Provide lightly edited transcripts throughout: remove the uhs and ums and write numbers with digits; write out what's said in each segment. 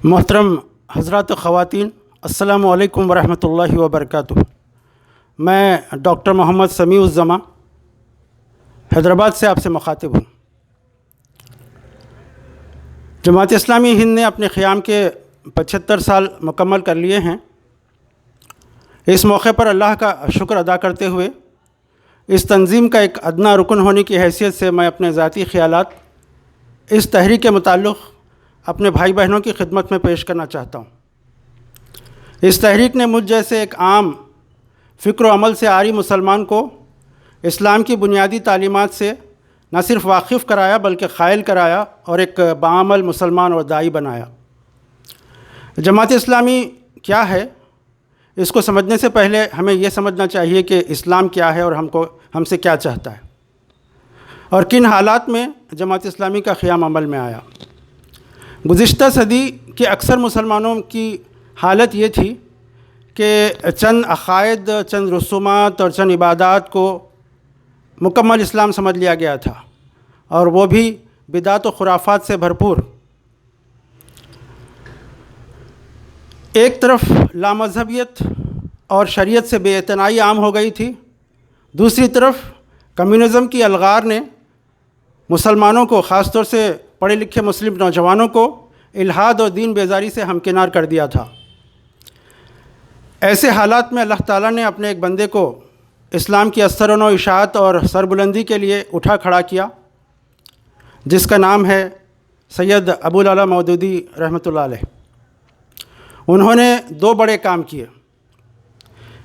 محترم حضرات و خواتین، السلام علیکم ورحمۃ اللہ وبرکاتہ۔ میں ڈاکٹر محمد سمیع الزماں حیدرآباد سے آپ سے مخاطب ہوں۔ جماعت اسلامی ہند نے اپنے قیام کے 75 سال مکمل کر لیے ہیں۔ اس موقع پر اللہ کا شکر ادا کرتے ہوئے اس تنظیم کا ایک ادنیٰ رکن ہونے کی حیثیت سے میں اپنے ذاتی خیالات اس تحریک کے متعلق اپنے بھائی بہنوں کی خدمت میں پیش کرنا چاہتا ہوں۔ اس تحریک نے مجھ جیسے ایک عام فکر و عمل سے عاری مسلمان کو اسلام کی بنیادی تعلیمات سے نہ صرف واقف کرایا بلکہ قائل کرایا اور ایک باعمل مسلمان اور داعی بنایا۔ جماعت اسلامی کیا ہے، اس کو سمجھنے سے پہلے ہمیں یہ سمجھنا چاہیے کہ اسلام کیا ہے اور ہم سے کیا چاہتا ہے، اور کن حالات میں جماعت اسلامی کا قیام عمل میں آیا۔ گزشتہ صدی کے اکثر مسلمانوں کی حالت یہ تھی کہ چند عقائد، چند رسومات اور چند عبادات کو مکمل اسلام سمجھ لیا گیا تھا، اور وہ بھی بدعت و خرافات سے بھرپور۔ ایک طرف لامذہبیت اور شریعت سے بے اعتنائی عام ہو گئی تھی، دوسری طرف کمیونزم کی الغار نے مسلمانوں کو، خاص طور سے پڑھے لکھے مسلم نوجوانوں کو، الحاد اور دین بیزاری سے ہمکنار کر دیا تھا۔ ایسے حالات میں اللہ تعالیٰ نے اپنے ایک بندے کو اسلام کی اثر و نو اشاعت اور سربلندی کے لیے اٹھا کھڑا کیا، جس کا نام ہے سید ابو العلا مودودی رحمۃ اللہ علیہ۔ انہوں نے دو بڑے کام کیے۔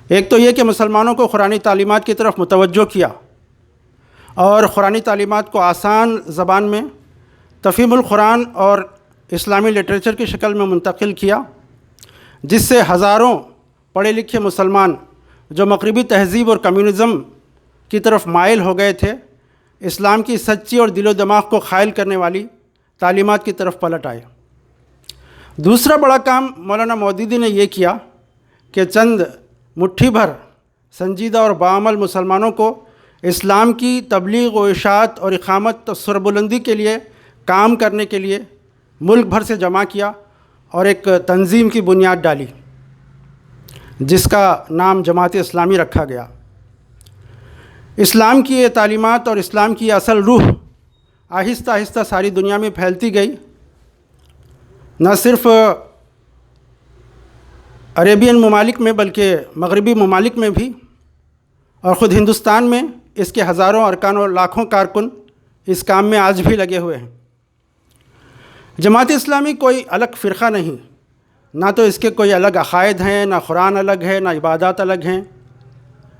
ایک تو یہ کہ مسلمانوں کو قرآنی تعلیمات کی طرف متوجہ کیا اور قرآنی تعلیمات کو آسان زبان میں تفہیم القرآن اور اسلامی لٹریچر کی شکل میں منتقل کیا، جس سے ہزاروں پڑھے لکھے مسلمان جو مغربی تہذیب اور کمیونزم کی طرف مائل ہو گئے تھے، اسلام کی سچی اور دل و دماغ کو قائل کرنے والی تعلیمات کی طرف پلٹ آئے۔ دوسرا بڑا کام مولانا مودودی نے یہ کیا کہ چند مٹھی بھر سنجیدہ اور باعمل مسلمانوں کو اسلام کی تبلیغ و اشاعت اور اقامت و سربلندی کے لیے کام کرنے کے لیے ملک بھر سے جمع کیا اور ایک تنظیم کی بنیاد ڈالی، جس کا نام جماعت اسلامی رکھا گیا۔ اسلام کی یہ تعلیمات اور اسلام کی یہ اصل روح آہستہ آہستہ ساری دنیا میں پھیلتی گئی۔ نہ صرف عربین ممالک میں بلکہ مغربی ممالک میں بھی، اور خود ہندوستان میں اس کے ہزاروں ارکان اور لاکھوں کارکن اس کام میں آج بھی لگے ہوئے ہیں۔ جماعت اسلامی کوئی الگ فرقہ نہیں، نہ تو اس کے کوئی الگ عقائد ہیں، نہ قرآن الگ ہے، نہ عبادات الگ ہیں۔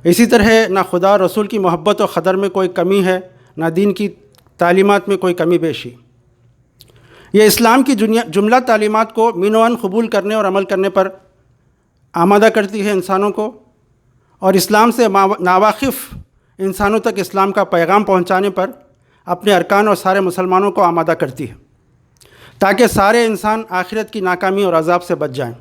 اسی طرح نہ خدا اور رسول کی محبت و قدر میں کوئی کمی ہے، نہ دین کی تعلیمات میں کوئی کمی بیشی۔ یہ اسلام کی جملہ تعلیمات کو مین و عن قبول کرنے اور عمل کرنے پر آمادہ کرتی ہے انسانوں کو، اور اسلام سے ناواقف انسانوں تک اسلام کا پیغام پہنچانے پر اپنے ارکان اور سارے مسلمانوں کو آمادہ کرتی ہے، تاکہ سارے انسان آخرت کی ناکامی اور عذاب سے بچ جائیں۔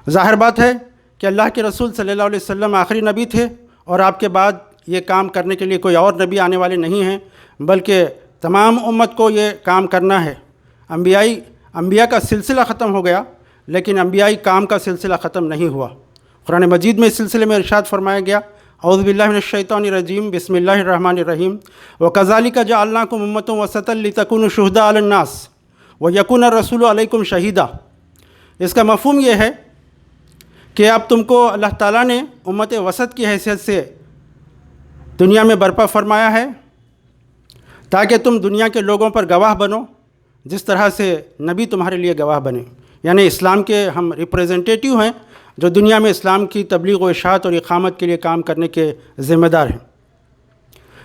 ظاہر بات ہے کہ اللہ کے رسول صلی اللہ علیہ وسلم آخری نبی تھے، اور آپ کے بعد یہ کام کرنے کے لیے کوئی اور نبی آنے والے نہیں ہیں، بلکہ تمام امت کو یہ کام کرنا ہے۔ انبیاء کا سلسلہ ختم ہو گیا، لیکن انبیائی کام کا سلسلہ ختم نہیں ہوا۔ قرآن مجید میں اس سلسلے میں ارشاد فرمایا گیا، اعوذ باللہ من الشیطان الرجیم، بسم اللہ الرحمن الرحیم، وَكَذَلِكَ جَعَلْنَاكُمْ أُمَّةً وَسَطًا لِتَكُونُوا شُهَدَاءَ عَلَى النَّاسِ وَيَكُونَ الرَّسُولُ عَلَيْكُمْ شَهِيدًا۔ اس کا مفہوم یہ ہے کہ اب تم کو اللہ تعالیٰ نے امت وسط کی حیثیت سے دنیا میں برپا فرمایا ہے، تاکہ تم دنیا کے لوگوں پر گواہ بنو، جس طرح سے نبی تمہارے لیے گواہ بنے۔ یعنی اسلام کے ہم ریپریزنٹیٹیو ہیں جو دنیا میں اسلام کی تبلیغ و اشاعت اور اقامت کے لیے کام کرنے کے ذمہ دار ہیں۔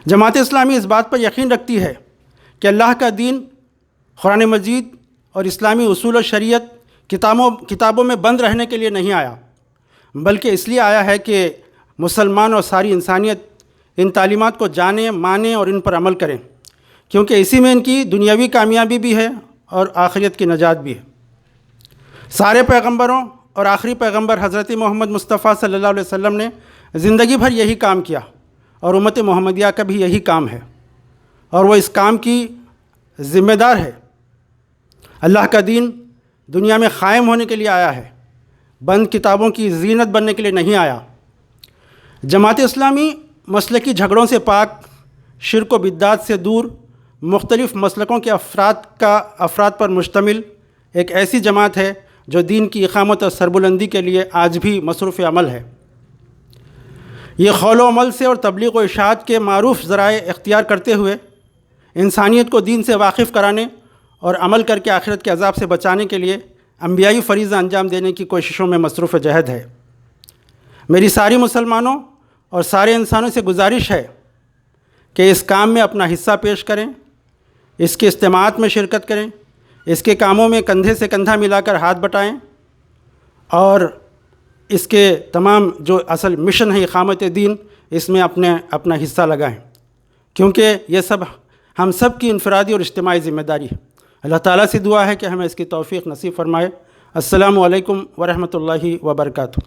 جماعت اسلامی اس بات پر یقین رکھتی ہے کہ اللہ کا دین قرآن مجید اور اسلامی اصول و شریعت کتابوں میں بند رہنے کے لیے نہیں آیا، بلکہ اس لیے آیا ہے کہ مسلمان اور ساری انسانیت ان تعلیمات کو جانے، مانے اور ان پر عمل کریں، کیونکہ اسی میں ان کی دنیاوی کامیابی بھی ہے اور آخرت کی نجات بھی ہے۔ سارے پیغمبروں اور آخری پیغمبر حضرت محمد مصطفیٰ صلی اللہ علیہ وسلم نے زندگی بھر یہی کام کیا، اور امت محمدیہ کا بھی یہی کام ہے، اور وہ اس کام کی ذمہ دار ہے۔ اللہ کا دین دنیا میں قائم ہونے کے لیے آیا ہے، بند کتابوں کی زینت بننے کے لیے نہیں آیا۔ جماعت اسلامی مسلکی جھگڑوں سے پاک، شرک و بدعات سے دور، مختلف مسلکوں کے افراد پر مشتمل ایک ایسی جماعت ہے جو دین کی اقامت اور سربلندی کے لیے آج بھی مصروف عمل ہے۔ یہ قول و عمل سے اور تبلیغ و اشاعت کے معروف ذرائع اختیار کرتے ہوئے انسانیت کو دین سے واقف کرانے اور عمل کر کے آخرت کے عذاب سے بچانے کے لیے انبیائی فریضہ انجام دینے کی کوششوں میں مصروف جہد ہے۔ میری ساری مسلمانوں اور سارے انسانوں سے گزارش ہے کہ اس کام میں اپنا حصہ پیش کریں، اس کے اجتماعات میں شرکت کریں، اس کے کاموں میں کندھے سے کندھا ملا کر ہاتھ بٹائیں اور اس کے تمام جو اصل مشن ہے اقامت دین، اس میں اپنا حصہ لگائیں، کیونکہ یہ سب ہم سب کی انفرادی اور اجتماعی ذمہ داری ہے۔ اللہ تعالیٰ سے دعا ہے کہ ہمیں اس کی توفیق نصیب فرمائے۔ السلام علیکم ورحمۃ اللہ وبرکاتہ۔